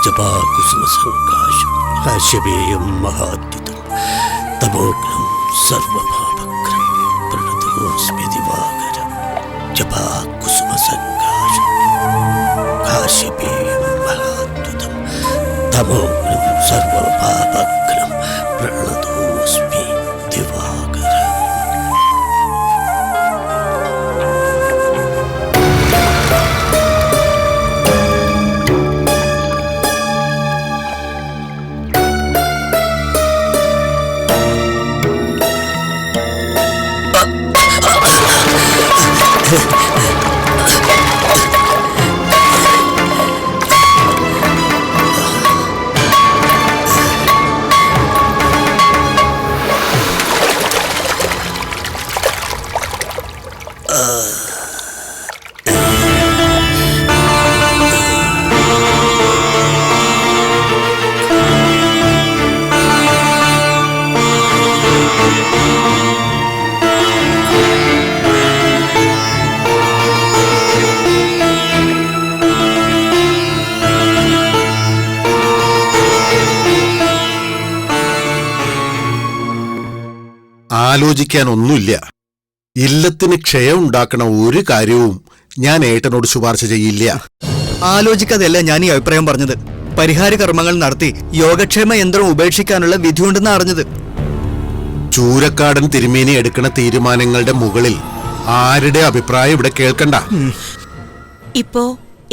ജപാകുസുമസങ്കാശം കാശ്യപേയം മഹാദ്യുതം തപോഗ്നം സർവപാപക്രം പ്രണതോസ്മി ദിവാകരം ജപാകുസുമസങ്കാശം കാശ്യപേയം മഹാദ്യുതം തപോഗ്നം സർവപാപക്രം പ്രണതോസ്മി ദിവാകരം. ആലോചിക്കാനൊന്നുമില്ല. ഇല്ലത്തിന് ക്ഷയം ഉണ്ടാക്കണ ഒരു കാര്യവും ഞാൻ ഏട്ടനോട് ശുപാർശ ചെയ്യില്ല. ആലോചിക്കാതെയല്ല ഞാൻ ഈ അഭിപ്രായം പറഞ്ഞത്. പരിഹാര കർമ്മങ്ങൾ നടത്തി യോഗക്ഷേമ യന്ത്രം ഉപേക്ഷിക്കാനുള്ള വിധിയുണ്ടെന്ന് അറിഞ്ഞത്. ചൂരക്കാടൻ തിരുമേനി എടുക്കണ തീരുമാനങ്ങളുടെ മുകളിൽ ആരുടെ അഭിപ്രായം ഇവിടെ കേൾക്കണ്ട. ഇപ്പോ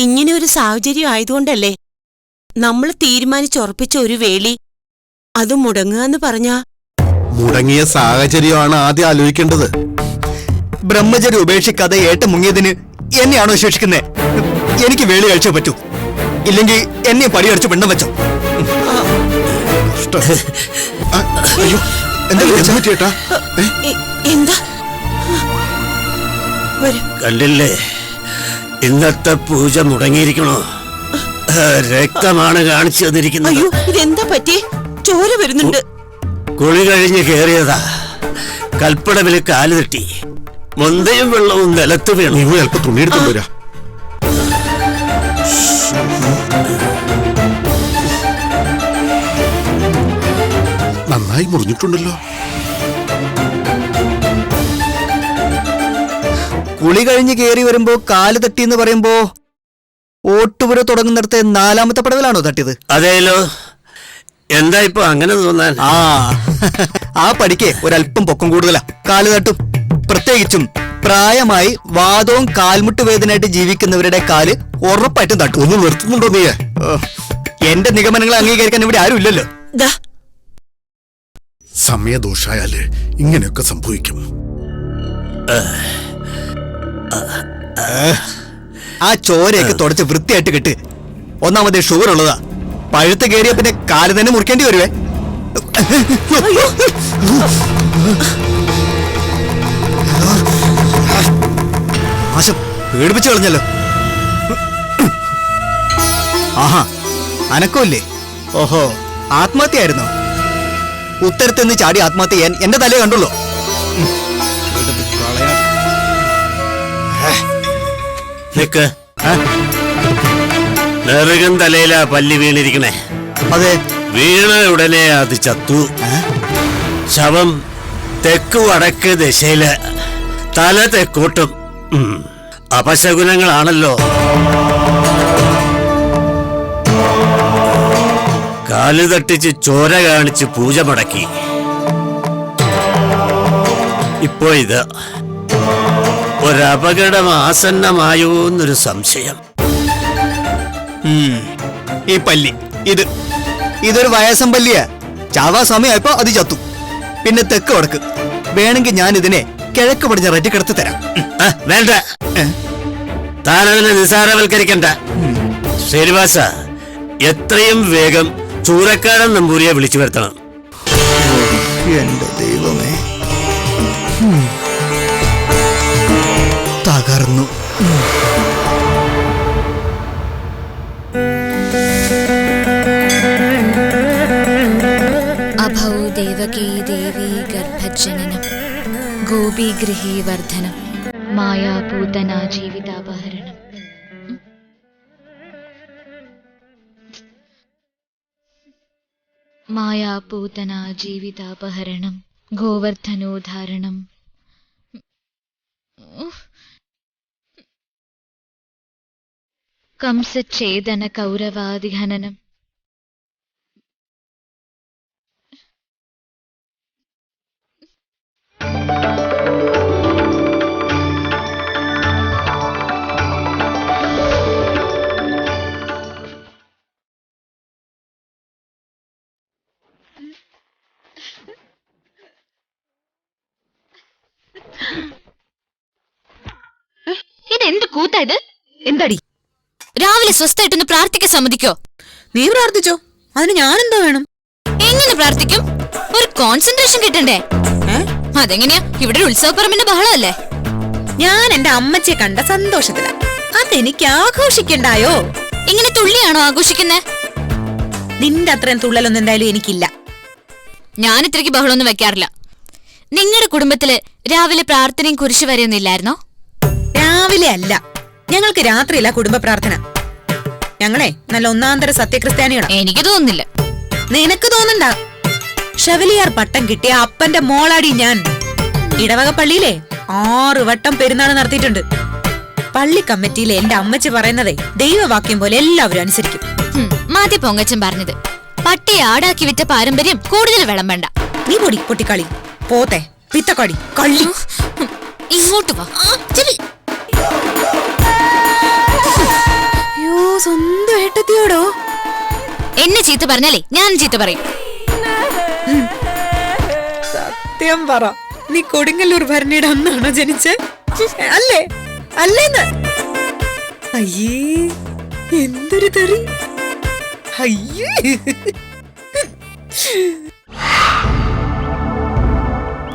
ഇങ്ങനെ ഒരു സാഹചര്യം ആയതുകൊണ്ടല്ലേ നമ്മൾ തീരുമാനിച്ചുറപ്പിച്ച ഒരു വേളി അത് മുടങ്ങുക എന്ന് പറഞ്ഞാ. മുടങ്ങിയ സാഹചര്യമാണ് ആദ്യം ആലോചിക്കേണ്ടത്. ബ്രഹ്മചര്യം ഉപേക്ഷിക്കാതെ ഏട്ട മുങ്ങിയതിന് എന്നെയാണോ ശിക്ഷിക്കുന്നേ? എനിക്ക് വേളി കഴിച്ചേ പറ്റൂ, ഇല്ലെങ്കിൽ എന്നെ പടിയടിച്ച് പിണ്ടം വെച്ചോ. എന്താ കണ്ടില്ലേ, ഇന്നത്തെ പൂജ മുടങ്ങിയിരിക്കണോ? രക്തമാണ് കാണിച്ചു തന്നിരിക്കുന്നത്. അയ്യോ, ഇതെന്താ പറ്റി? ചോര വരുന്നുണ്ട്. കുളി കഴിഞ്ഞ് കേറിയതാ, കൽപ്പടവില് കാല് തട്ടി, മൊന്തയും വെള്ളവും നിലത്ത് വീണു. നീ അല്പം തുണിയെടുത്തോണ്ട് വരാ. നന്നായി മുറിഞ്ഞിട്ടുണ്ടല്ലോ. കുളി കഴിഞ്ഞ് കേറി വരുമ്പോ കാല് തട്ടി എന്ന് പറയുമ്പോ ഓട്ടുപുര തുടങ്ങുന്നിടത്തെ 4ാമത്തെ പടവിലാണോ തട്ടിയത്? അതേലോ. എന്താ ഇപ്പൊ അങ്ങനെ തോന്നാൻ? ആ പടിക്ക് ഒരല്പം പൊക്കം കൂടുതലാ. കാല് തട്ടും. പ്രത്യേകിച്ചും പ്രായമായി വാദവും കാൽമുട്ട് വേദനയായിട്ട് ജീവിക്കുന്നവരുടെ കാല് ഉറപ്പായിട്ടും തട്ടും. ഒന്ന് നിർത്തുന്നുണ്ടോ നീ? എന്റെ നിഗമനങ്ങളെ അംഗീകരിക്കാൻ ഇവിടെ ആരും ഇല്ലല്ലോ. സമയദോഷായാല് ഇങ്ങനെയൊക്കെ സംഭവിക്കും. ആ ചോരയൊക്കെ തുടച്ച് വൃത്തിയായിട്ട് കെട്ട്. ഒന്നാമത് ഷുഗർ ഉള്ളതാ. പഴുത്ത് കയറിയ പിന്നെ കാല് തന്നെ മുറിക്കേണ്ടി വരുവേ. ആശം പേടിപ്പിച്ചു കളഞ്ഞല്ലോ. ആഹാ, അനക്കമില്ലേ? ഓഹോ, ആത്മഹത്യായിരുന്നോ? ഉത്തരത്തിൽ നിന്ന് ചാടി ആത്മഹത്യ ചെയ്യാൻ എന്റെ തലയെ കണ്ടുള്ളൂ. നിക്ക്, നെറുകം തലയിലാ പല്ലി വീണിരിക്കണേ. അതെ, വീണ ഉടനെ അത് ചത്തു. ശവം തെക്ക് വടക്ക് ദിശയില്, തല തെക്കോട്ടും. അപശകുനങ്ങളാണല്ലോ. കാല് തട്ടിച്ച് ചോര കാണിച്ച് പൂജ മുടക്കി. ഇപ്പോ ഇത് ഒരപകടം ആസന്നമായോ എന്നൊരു സംശയം. ഈ പല്ലി ഇതൊരു വയസ്സം പല്ലിയാ. ചാവാ സമയമായപ്പോ അത് ചത്തു. പിന്നെ തെക്ക് വടക്ക്. വേണമെങ്കിൽ ഞാൻ ഇതിനെ കിഴക്ക് പടിഞ്ഞാറേറ്റ് കിടത്തി തരാം. വേണ്ട, താനതിനെ നിസാരവൽക്കരിക്കണ്ട. ശ്രീനിവാസ, എത്രയും വേഗം ചൂരക്കാടൻ നമ്പൂരിയെ വിളിച്ചു വരുത്തണം. എന്റെ ദൈവമേ, തകർന്നു. അഭൗ ദേവകീ ദേവീ ഗർഭജനനം ഗോപീഗൃഹീ വർധനം മായാപൂതനാ ജീവിതാപഹരണം. മായാപൂതനാ ജീവിതാപഹരണം ഗോവർദ്ധനോദ്ധാരണം കംസഛേദന കൗരവാദിഹനനം ഇതെന്ത് കൂത്തായത്? എന്താടി രാവിലെ സ്വസ്ഥമായിട്ടൊന്ന് പ്രാർത്ഥിക്കാൻ സമ്മതിക്കോ? നീ പ്രാർത്ഥിച്ചോ, അതിന് ഞാനെന്താ വേണം? എങ്ങനെ പ്രാർത്ഥിക്കും? ഒരു കോൺസെൻട്രേഷൻ കിട്ടണ്ടേ? അതെങ്ങനെയാ? ഇവിടെ ഒരു ഉത്സവപ്പറമ്പിന്റെ ബഹളമല്ലേ? ഞാൻ എന്റെ അമ്മച്ചിയെ കണ്ട സന്തോഷത്തില. അതെനിക്ക് ആഘോഷിക്കണ്ടായോ? ഇങ്ങനെ തുള്ളിയാണോ ആഘോഷിക്കുന്നേ? നിന്റെ അത്രയും തുള്ളലൊന്നും എന്തായാലും എനിക്കില്ല. ഞാൻ ഇത്രയ്ക്ക് ബഹളമൊന്നും വെക്കാറില്ല. നിങ്ങളുടെ കുടുംബത്തില് രാവിലെ പ്രാർത്ഥനയും കുരിശു വരെയൊന്നും ഇല്ലായിരുന്നോ? രാവിലെ അല്ല, ഞങ്ങൾക്ക് രാത്രിയില്ല കുടുംബ പ്രാർത്ഥന. ഞങ്ങളെ നല്ല ഒന്നാന്തര സത്യക്രിസ്ത്യാനികളാ. എനിക്ക് തോന്നുന്നില്ല. നിനക്ക് തോന്നണ്ട. ഷെവലിയാർ പട്ടം കിട്ടിയ അപ്പന്റെ മോളാടി ഞാൻ. ഇടവക പള്ളിയിലെ 6 വട്ടം പെരുന്നാൾ നടത്തിയിട്ടുണ്ട്. പള്ളി കമ്മിറ്റിയിലെ എന്റെ അമ്മച്ചി പറയുന്നതേ ദൈവവാക്യം പോലെ എല്ലാവരും അനുസരിക്കും. മാതി പൊങ്ങച്ചൻ പറഞ്ഞത് പട്ടി ആടാക്കി വിറ്റ പാരമ്പര്യം കൂടുതൽ വിളമ്പണ്ട. നീ പൊടി പൊട്ടിക്കളി പോത്തെ പിത്തക്കടി കള്ളി. ഇങ്ങോട്ട് വാ. അയ്യോ, സ്വന്തം ഏട്ടത്തിയോടോ? എന്നെ ചീത്ത പറഞ്ഞാലേ ഞാൻ ചീത്ത പറയും. സത്യം പറ, നീ കൊടുങ്ങല്ലൂർ ഭരണിയുടെ അന്നാണോ ജനിച്ചേ? അല്ലേ? അല്ലേന്ന്? അയ്യേ, എന്തൊരു തെറി. അയ്യേ,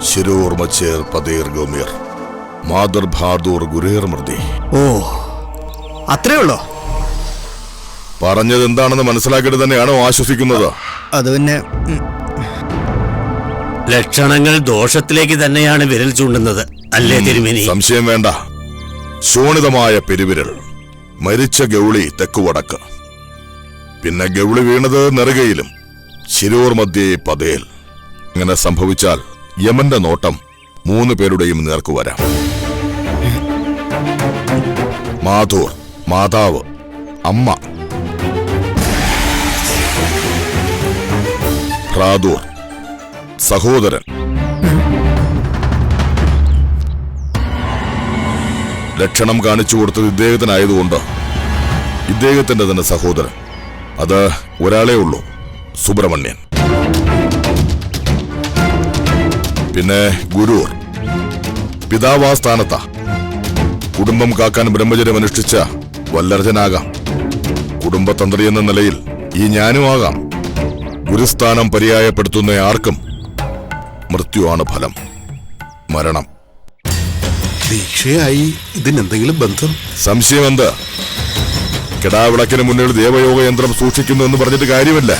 ശിരോർമച്ചേർ പതേർ ഗോമിർ മാതർ ഭാദൂർ ഗുരേർ മൃതി. ഓ, അത്രേ ഉള്ളോ? പറഞ്ഞത് എന്താണെന്ന് മനസ്സിലാക്കിയിട്ട് തന്നെയാണോ ആശ്വസിക്കുന്നത്? അത് പിന്നെ ലക്ഷണങ്ങൾ ദോഷത്തിലേക്ക് തന്നെയാണ് വിരൽ ചൂണ്ടുന്നത്, അല്ലേ തിരുമേനി? സംശയം വേണ്ട. ശോണിതമായ പെരുവിരൽ, മരിച്ച ഗൗളി തെക്കുവടക്ക്, പിന്നെ ഗൗളി വീണത് നെറുകയിലും, ശിരോർ മധ്യേ പതേൽ. അങ്ങനെ സംഭവിച്ചാൽ യമന്റെ നോട്ടം 3 പേരുടെയും നേർക്കു വരാം. മാധൂർ മാതാവ്, അമ്മ. ഭ്രാതൂർ സഹോദരൻ. ലക്ഷണം കാണിച്ചു കൊടുത്തത് ഇദ്ദേഹത്തിനായതുകൊണ്ട് ഇദ്ദേഹത്തിന്റെ തന്നെ സഹോദരൻ. അത് ഒരാളേ ഉള്ളൂ, സുബ്രഹ്മണ്യൻ. പിന്നെ ഗുരൂർ പിതാവാസ്ഥാനത്താ. കുടുംബം കാക്കാൻ ബ്രഹ്മചര്യം അനുഷ്ഠിച്ച വല്ലർജനാകാം. കുടുംബതന്ത്രി എന്ന നിലയിൽ ഈ ഞാനും ആകാം. ഗുരുസ്ഥാനം പര്യായപ്പെടുത്തുന്ന ആർക്കും മൃത്യുവാണ് ഫലം, മരണം. ദീക്ഷയായി ഇതിനെന്തെങ്കിലും ബന്ധം? സംശയം എന്താ? കിടാവിളക്കിന് മുന്നിൽ ദേവയോഗ യന്ത്രം സൂക്ഷിക്കുന്നു എന്ന് പറഞ്ഞിട്ട് കാര്യമില്ല.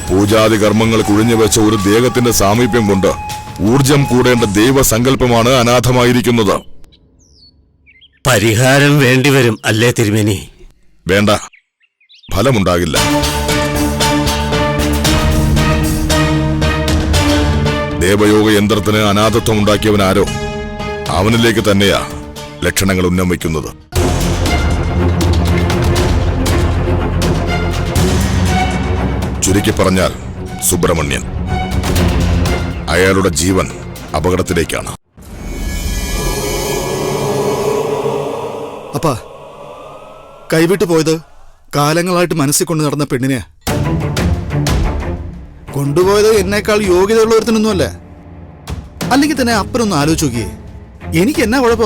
പൂജാതി കർമ്മങ്ങൾ കുഴിഞ്ഞു വെച്ച ഒരു ദേഹത്തിന്റെ സാമീപ്യം കൊണ്ട് ഊർജം കൂടേണ്ട ദൈവസങ്കല്പമാണ് അനാഥമായിരിക്കുന്നത്. പരിഹാരം വേണ്ടിവരും, അല്ലേ തിരുമേനി? വേണ്ട, ഫലമുണ്ടാകില്ല. ദേവയോഗ യന്ത്രത്തിന് അനാഥത്വം ഉണ്ടാക്കിയവനാരോ അവനിലേക്ക് തന്നെയാ ലക്ഷണങ്ങൾ ഉന്നമിക്കുന്നത്. ചുരുക്കി പറഞ്ഞാൽ സുബ്രഹ്മണ്യൻ. അയാളുടെ ജീവൻ അപകടത്തിലേക്കാണ്. അപ്പാ, കൈവിട്ടു പോയത് കാലങ്ങളായിട്ട് മനസ്സിൽ കൊണ്ട് നടന്ന പെണ്ണിനെ കൊണ്ടുപോയത് എന്നേക്കാൾ യോഗ്യതയുള്ള ഒരുത്തനൊന്നുമല്ല. അല്ലെങ്കിൽ തന്നെ അപ്പനൊന്ന് ആലോചിച്ച് നോക്കിയേ. എനിക്ക് എന്നാ കുഴപ്പ?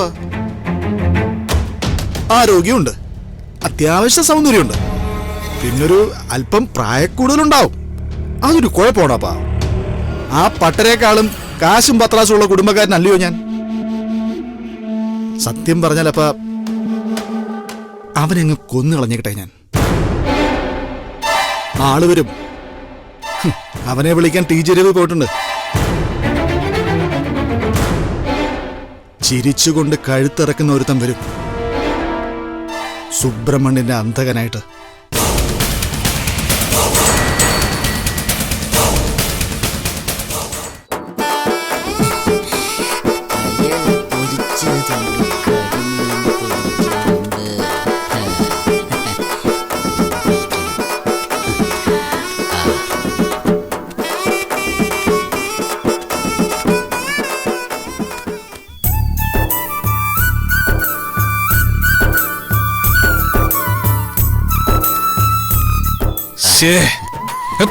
ആരോഗ്യമുണ്ട്, അത്യാവശ്യ സൗന്ദര്യമുണ്ട്, പിന്നൊരു അല്പം പ്രായക്കൂടുതലുണ്ടാവും. അതൊരു കുഴപ്പമാണപ്പാ. ആ പട്ടരേക്കാളും കാശും പത്രാസുള്ള കുടുംബക്കാരനല്ലയോ ഞാൻ? സത്യം പറഞ്ഞാലപ്പാ, അവനെങ്ങ് കൊന്നു കളഞ്ഞേക്കട്ടെ ഞാൻ. ആള് വരും. അവനെ വിളിക്കാൻ ടി ജെ രവി പോയിട്ടുണ്ട്. ചിരിച്ചുകൊണ്ട് കഴുത്തിറക്കുന്ന ഒരുത്തൻ വരും, സുബ്രഹ്മണ്യന്റെ അന്ധകനായിട്ട്.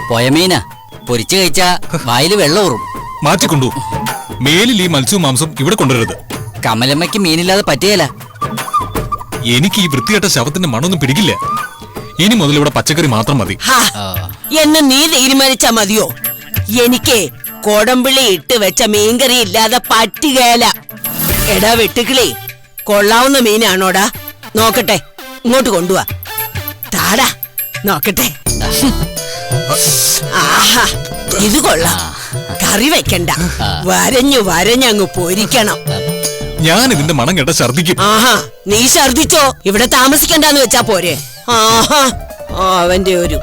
പോയ മീന പൊരിച്ചു കഴിച്ചാ വായില് വെള്ളം ഊറും. മാറ്റിക്കൊണ്ടു. മേലിൽ ഈ മത്സ്യവും മാംസം ഇവിടെ കൊണ്ടുവരരുത്. കമലമ്മയ്ക്ക് മീനില്ലാതെ പറ്റിയല്ല. എനിക്ക് ഈ വൃത്തികെട്ട ശവത്തിന്റെ മണമൊന്നും പിടിക്കില്ല. ഇനി മുതൽ ഇവിടെ പച്ചക്കറി മാത്രം മതി. എന്നെ നീ തീരുമാനിച്ചാ മതിയോ? എനിക്ക് കോടമ്പിളി ഇട്ട് വെച്ച മീൻകറി ഇല്ലാതെ പറ്റുകയല്ല. എടാ വെട്ടുക്കിളി, കൊള്ളാവുന്ന മീനാണോടാ? നോക്കട്ടെ, ഇങ്ങോട്ട് കൊണ്ടുവാ. താടാ നോക്കട്ടെ. ആഹാ, ഇത് കൊള്ളാം. കറി വെക്കണ്ട, വരഞ്ഞു വരഞ്ഞങ്ങ് പൊരിക്കണം. ഞാൻ ഇതിന്റെ മണം കേട്ട ഛർദിക്കും. ആഹാ, നീ ഛർദിച്ചോ, ഇവിടെ താമസിക്കണ്ടെന്ന് വെച്ചാ പോരെ. ആഹാ, അവന്റെ ഒരു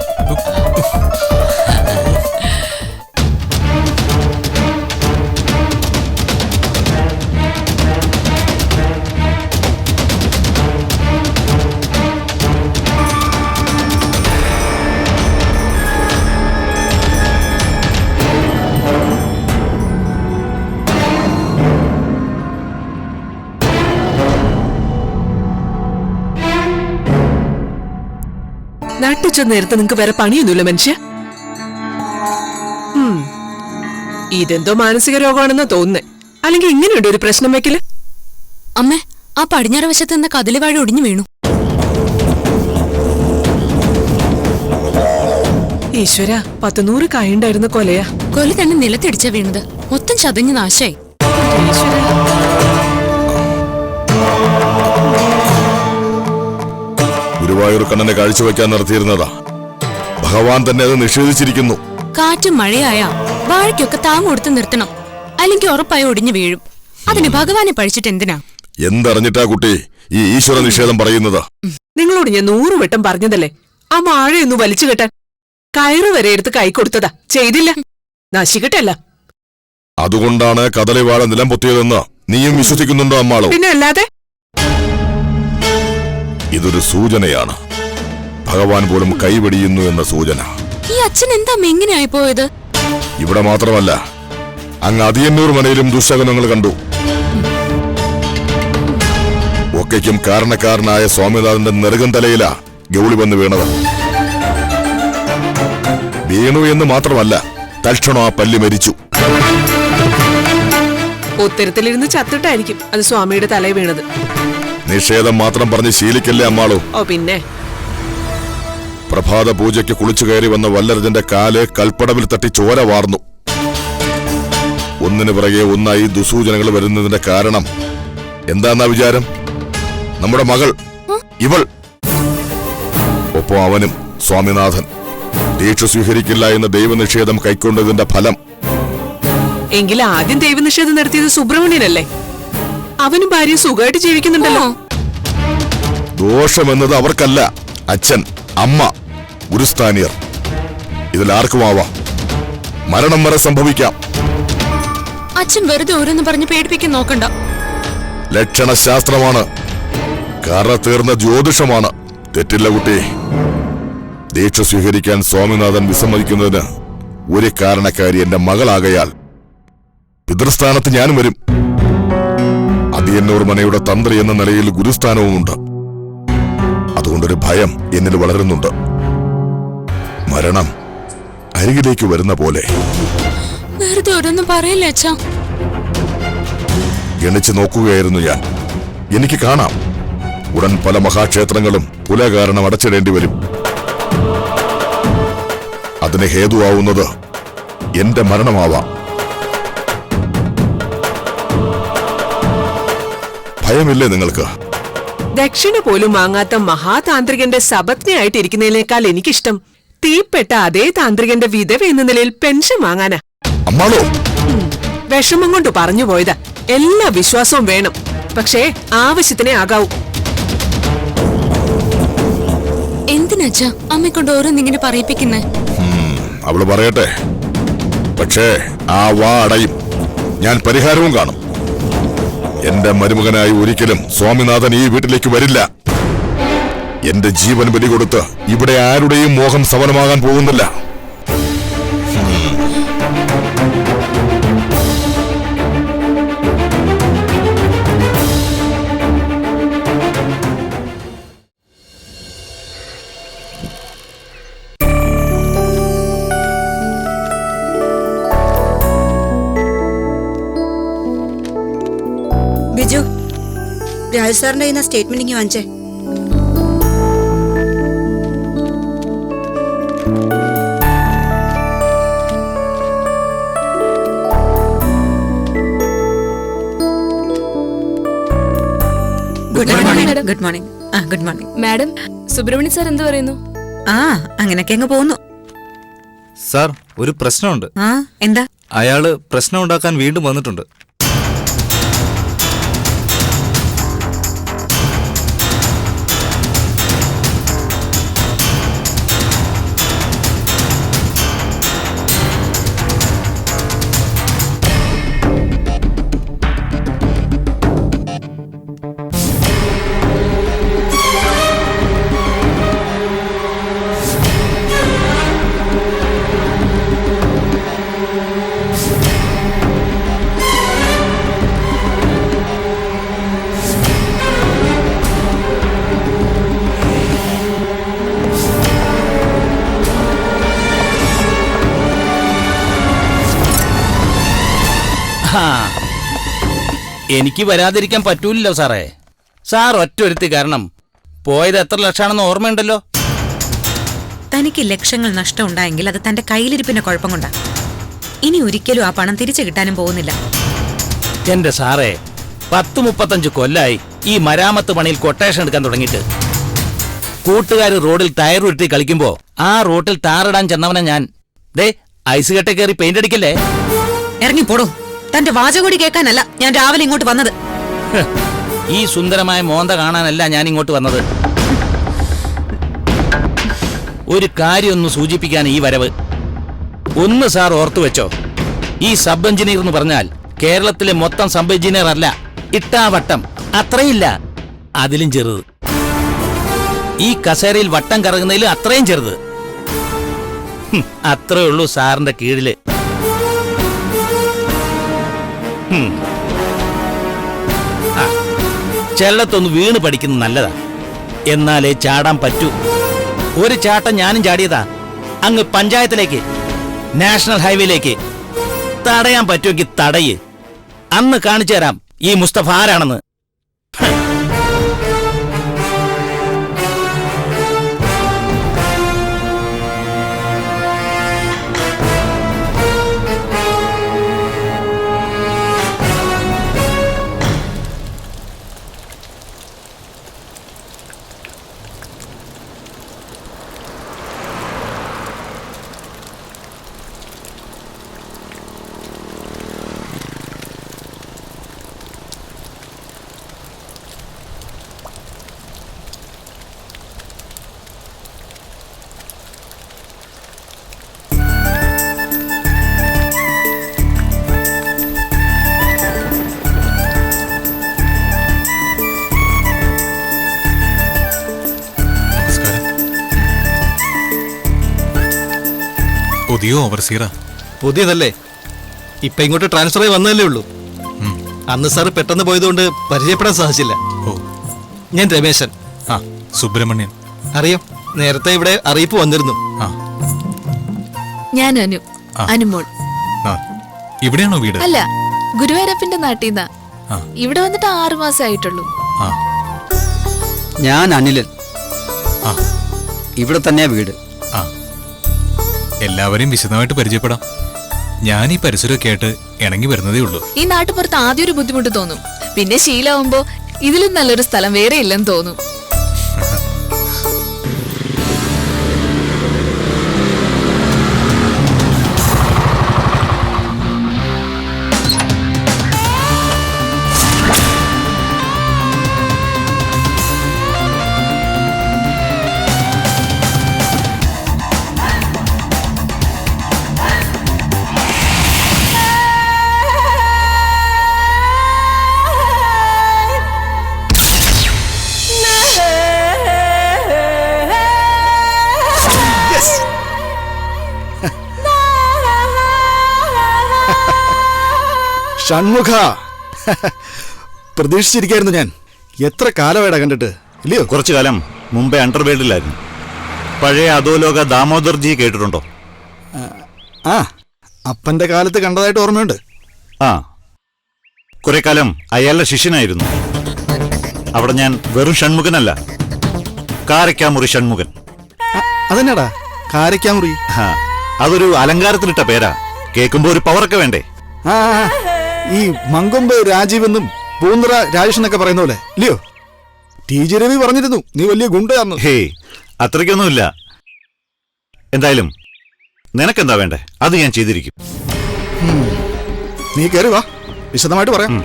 നട്ടുച്ച നേരത്തെ നിങ്ങക്ക് വേറെ പണിയൊന്നുമില്ല മനുഷ്യ. ഇതെന്തോ മാനസിക രോഗമാണെന്നാ തോന്നുന്നേ. അല്ലെങ്കിൽ ഇങ്ങനെയുണ്ട് ഒരു പ്രശ്നം വെക്കല്. അമ്മേ, ആ പടിഞ്ഞാറ് വശത്ത് നിന്ന കദളിവാഴ ഒടിഞ്ഞു വീണു. ഈശ്വര, 100 കായുണ്ടായിരുന്ന കൊലയാ. കൊല തന്നെ നിലത്തിടിച്ച വീണത്. മൊത്തം ചതഞ്ഞ് നാശായി. ഗുരുവായൂർ കണ്ണനെ കാഴ്ചവെക്കാൻ നിർത്തിയിരുന്നതാ. ഭഗവാൻ തന്നെ അത് നിഷേധിച്ചിരിക്കുന്നു. കാറ്റും മഴയായ വാഴയ്ക്കൊക്കെ താങ്ങ് കൊടുത്ത് നിർത്തണം, അല്ലെങ്കിൽ ഉറപ്പായി ഒടിഞ്ഞു വീഴും. അതിന് ഭഗവാനെ പഴിച്ചിട്ട് എന്തിനാ? എന്തറിഞ്ഞിട്ടാ കുട്ടി ഈ ഈശ്വര നിഷേധം പറയുന്നത്? നിങ്ങളോട് ഞാൻ 100 വട്ടം പറഞ്ഞതല്ലേ ആ വാഴയൊന്ന് വലിച്ചു കെട്ടാൻ. കയറ് വരെ എടുത്ത് കൈ കൊടുത്തതാ, ചെയ്തില്ല. നശിക്കട്ടല്ല. അതുകൊണ്ടാണ് കദളിവാഴ നിലം പൊത്തിയതെന്ന് നീയും വിശ്വസിക്കുന്നുണ്ടോ അമ്മാളോ? പിന്നെ അല്ലാതെ. ഇതൊരു സൂചനയാണ്. ഭഗവാൻ പോലും കൈവെടിയുന്നു എന്ന സൂചന. ഈ അച്ഛൻ എന്താ എങ്ങനെയായി പോയത്? ഇവിടെ മാത്രമല്ല, അങ്ങ് അതിയന്നൂർ മനയിലും ദുശകനങ്ങൾ കണ്ടു. ഒക്കെയ്ക്കും കാരണക്കാരനായ സ്വാമിനാഥന്റെ നെറുകം തലയിലാ ഗൗളി വന്ന് വീണത്. വീണു എന്ന് മാത്രമല്ല, തൽക്ഷണം ആ പല്ലി മരിച്ചു. ഉത്തരത്തിലിരുന്ന് ചത്തിട്ടായിരിക്കും അത് സ്വാമിയുടെ തലയിൽ വീണത്. നിഷേധം മാത്രം പറഞ്ഞ് ശീലിക്കല്ലേ അമ്മാളോ? ഓ പിന്നെ. പ്രഭാത പൂജയ്ക്ക് കുളിച്ചു കയറി വന്ന വല്ലരജന്റെ കാല് കൽപ്പടവിൽ തട്ടി ചോര വാർന്നു. ഒന്നിനു പിറകെ ഒന്നായി ദുസൂചനകൾ വരുന്നതിന്റെ കാരണം എന്താന്നാ വിചാരം? നമ്മുടെ മകൾ ഇവൾ, ഒപ്പം അവനും സ്വാമിനാഥൻ ദീക്ഷ സ്വീകരിക്കില്ല എന്ന ദൈവനിഷേധം കൈക്കൊണ്ടതിന്റെ ഫലം. എങ്കിൽ ആദ്യം ദൈവനിഷേധം നടത്തിയത് സുബ്രഹ്മണ്യനല്ലേ? അവനും ഭാര്യ സുഖമായിട്ട് ജീവിക്കുന്നുണ്ടല്ലോ. ദോഷമെന്നത് അവർക്കല്ല, അച്ഛൻ, അമ്മ, ഗുരുസ്ഥാനിയർ. ഇതിലാർക്കും ആവാം. മരണം വരെ സംഭവിക്കാം. അച്ഛൻ വെറുതെ ഓരോന്ന് പറഞ്ഞ് പേടിപ്പിക്കാൻ നോക്കണ്ട. ലക്ഷണശാസ്ത്രമാണ്, കറ തീർന്ന ജ്യോതിഷമാണ്. തെറ്റില്ല കുട്ടി. ദീക്ഷ സ്വീകരിക്കാൻ സ്വാമിനാഥൻ വിസമ്മതിക്കുന്നതിന് ഒരു കാരണക്കാരി എന്റെ മകളാകയാൽ പിതൃസ്ഥാനത്ത് ഞാനും വരും. അതിയന്നൂർ മനയുടെ തന്ത്രി എന്ന നിലയിൽ ഗുരുസ്ഥാനവുമുണ്ട്. അതുകൊണ്ടൊരു ഭയം എന്നിൽ വളരുന്നുണ്ട്. മരണം അരികിലേക്ക് വരുന്ന പോലെ. വെറുതെ ഓരോന്നും പറയില്ല അച്ഛാ. ഗണിച്ചു നോക്കുകയായിരുന്നു ഞാൻ. എനിക്ക് കാണാം, ഉടൻ പല മഹാക്ഷേത്രങ്ങളും പുല കാരണം അടച്ചിടേണ്ടി വരും. അതിന് ഹേതുവാവുന്നത് എന്റെ മരണമാവാം. ഭയമില്ലേ നിങ്ങൾക്ക്? ദക്ഷിണ പോലും വാങ്ങാത്ത മഹാതാന്ത്രികന്റെ സപത്നിയായിട്ടിരിക്കുന്നതിനേക്കാൾ എനിക്കിഷ്ടം തീപ്പെട്ട അതേ താന്ത്രികന്റെ വിധവ എന്ന നിലയിൽ പെൻഷൻ വാങ്ങാനാ. അമ്മാളോ, വിഷമം കൊണ്ട് പറഞ്ഞു പോയതാ. എല്ലാ വിശ്വാസവും വേണം, പക്ഷേ ആവശ്യത്തിനേ ആകാവൂ. എന്തിനാച്ചാ അമ്മയെക്കൊണ്ട് ഓരോന്നിങ്ങനെ പറയിപ്പിക്കുന്നേ? അവള് പറയട്ടെ. പക്ഷേ ആ വാ അടയും. ഞാൻ പരിഹാരവും കാണും. എന്റെ മരുമകനായി ഒരിക്കലും സ്വാമിനാഥൻ ഈ വീട്ടിലേക്ക് വരില്ല. എന്റെ ജീവൻ ബലി കൊടുത്ത് ഇവിടെ ആരുടെയും മോഹം സഫലമാകാൻ പോകുന്നില്ല. രാജു സാറിന്റെ കയ്യിൽ നിന്ന് സ്റ്റേറ്റ്മെന്റ് ഇങ്ങനെ വാങ്ങിച്ചേ. Good morning. Good morning. Good morning madam. Subramanian sir എന്ത് പറയുന്നു? അങ്ങനെയൊക്കെ അങ്ങ് പോകുന്നു. സാർ, ഒരു പ്രശ്നമുണ്ട്. എന്താ? അയാള് പ്രശ്നം ഉണ്ടാക്കാൻ വീണ്ടും വന്നിട്ടുണ്ട്. എനിക്ക് വരാതിരിക്കാൻ പറ്റൂലല്ലോ സാറേ. സാർ ഒറ്റൊരുത്തി കാരണം പോയത് എത്ര ലക്ഷമാണെന്ന് ഓർമ്മയുണ്ടല്ലോ. തനിക്ക് ലക്ഷങ്ങൾ നഷ്ടം ഉണ്ടായെങ്കിൽ അത് തന്റെ കയ്യിലിരിപ്പിന്റെ കുഴപ്പം കൊണ്ടാ. ഇനി ഒരിക്കലും ആ പണം തിരിച്ചു കിട്ടാനും പോകുന്നില്ല. എന്റെ സാറേ, 10-35 കൊല്ലായി ഈ മരാമത്ത് പണിയിൽ കൊട്ടേഷൻ എടുക്കാൻ തുടങ്ങിയിട്ട്. കൂട്ടുകാർ റോഡിൽ ടയർ ഉരുട്ടി കളിക്കുമ്പോ ആ റോട്ടിൽ ടാറിടാൻ ചെന്നവനെ ഞാൻ ഐസ് കെട്ടെ കയറി പെയിന്റ് അടിക്കല്ലേ. ഇറങ്ങിപ്പോടോ. തന്റെ വാചകോടി കേൾക്കാനല്ല ഞാൻ രാവിലെ ഇങ്ങോട്ട് വന്നത്. ഈ സുന്ദരമായ മോന്ത കാണാനല്ല ഞാൻ ഇങ്ങോട്ട് വന്നത്. ഒരു കാര്യമൊന്ന് സൂചിപ്പിക്കാൻ ഈ വരവ്. ഒന്ന് സാർ ഓർത്തു വെച്ചോ, ഈ സബ് എഞ്ചിനീയർ എന്ന് പറഞ്ഞാൽ കേരളത്തിലെ മൊത്തം സബ് എഞ്ചിനീയർ അല്ല, ഇട്ടാവട്ടം അത്രയില്ല, അതിലും ചെറുത്. ഈ കസേരയിൽ വട്ടം കറങ്ങുന്നതിൽ അത്രയും ചെറുത്. അത്രേ ഉള്ളൂ സാറിന്റെ കീഴില്. ചെല്ലത്തൊന്ന് വീണ് പഠിക്കുന്നത് നല്ലതാ, എന്നാലേ ചാടാൻ പറ്റൂ. ഒരു ചാട്ടം ഞാനും ചാടിയതാ, അങ്ങ് പഞ്ചായത്തിലേക്ക്, നാഷണൽ ഹൈവേയിലേക്ക്. തടയാൻ പറ്റുമെങ്കിൽ തടയ്. അന്ന് കാണിച്ചു തരാം ഈ മുസ്തഫ ആരാണെന്ന്. പുതിയ ഓവർസീറാ. പുതിയതല്ലേ, ഇപ്പൊ ഇങ്ങോട്ട് ട്രാൻസ്ഫർ ആയി വന്നതല്ലേ ഉള്ളൂ. അന്ന് സാറ് പെട്ടെന്ന് പോയതുകൊണ്ട് പരിചയപ്പെടാൻ സാധിച്ചില്ല. ഞാൻ രമേശൻ. സുബ്രഹ്മണ്യൻ അറിയാം, നേരത്തെ ഇവിടെ അറിയിപ്പ് വന്നിരുന്നു. ഞാൻ അനുമോൾ. ഇവിടെയാണോ വീട്? അല്ല, ഗുരുവായൂരപ്പന്റെ നാട്ടിൽ ഇവിടെ വന്നിട്ട് 6 മാസമായിട്ടുള്ളൂ. ഞാൻ അനിലൻ. ഇവിടെ തന്നെയാ വീട്. എല്ലാവരെയും വിശദമായിട്ട് പരിചയപ്പെടാം. ഞാൻ ഈ പരിസരമൊക്കെ ആയിട്ട് ഇണങ്ങി വരുന്നതേ ഉള്ളൂ. ഈ നാട്ടുപുറത്ത് ആദ്യം ഒരു ബുദ്ധിമുട്ട് തോന്നും, പിന്നെ ശീലമാകുമ്പോ ഇതിലും നല്ലൊരു സ്ഥലം വേറെ ഇല്ലെന്ന് തോന്നും. ഷൺമുഖ, പ്രതീക്ഷിച്ചിരിക്കായിരുന്നു ഞാൻ. എത്ര കാലമായിടാ കണ്ടിട്ട്, ഇല്ലയോ? കുറച്ചു കാലം മുമ്പേ അണ്ടർവേൾഡിലായിരുന്നു. പഴയ അധോലോക ദാമോദർജി കേട്ടിട്ടുണ്ടോ? അപ്പന്റെ കാലത്ത് കണ്ടതായിട്ട് ഓർമ്മയുണ്ട്. കുറെ കാലം അയാളുടെ ശിഷ്യനായിരുന്നു. അവിടെ ഞാൻ വെറും ഷൺമുഖനല്ല, കാരക്കാമുറി ഷൺമുഖൻ. അതെന്നാടാ കാരക്കാമുറി? ആ, അതൊരു അലങ്കാരത്തിലിട്ട പേരാ. കേൾക്കുമ്പോ ഒരു പവറൊക്കെ വേണ്ടേ? ആ ഈ മങ്കൊമ്പ് രാജീവ് എന്നും പൂന്തറ രാജേഷ് എന്നൊക്കെ പറയുന്ന പോലെ ഇല്ലയോ? TJ രവി പറഞ്ഞിരുന്നു നീ വലിയ ഗുണ്ടയാന്ന്. ഹേയ്, അത്രയ്ക്കൊന്നുമില്ല. എന്തായാലും നിനക്കെന്താ വേണ്ടേ അത് ഞാൻ ചെയ്തിരിക്കും. നീ കയറി വാ, വിശദമായിട്ട് പറയാം.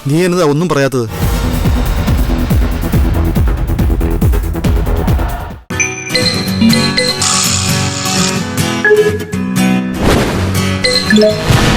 നീ എന്നതാ ഒന്നും പറയാത്തത്? Yeah.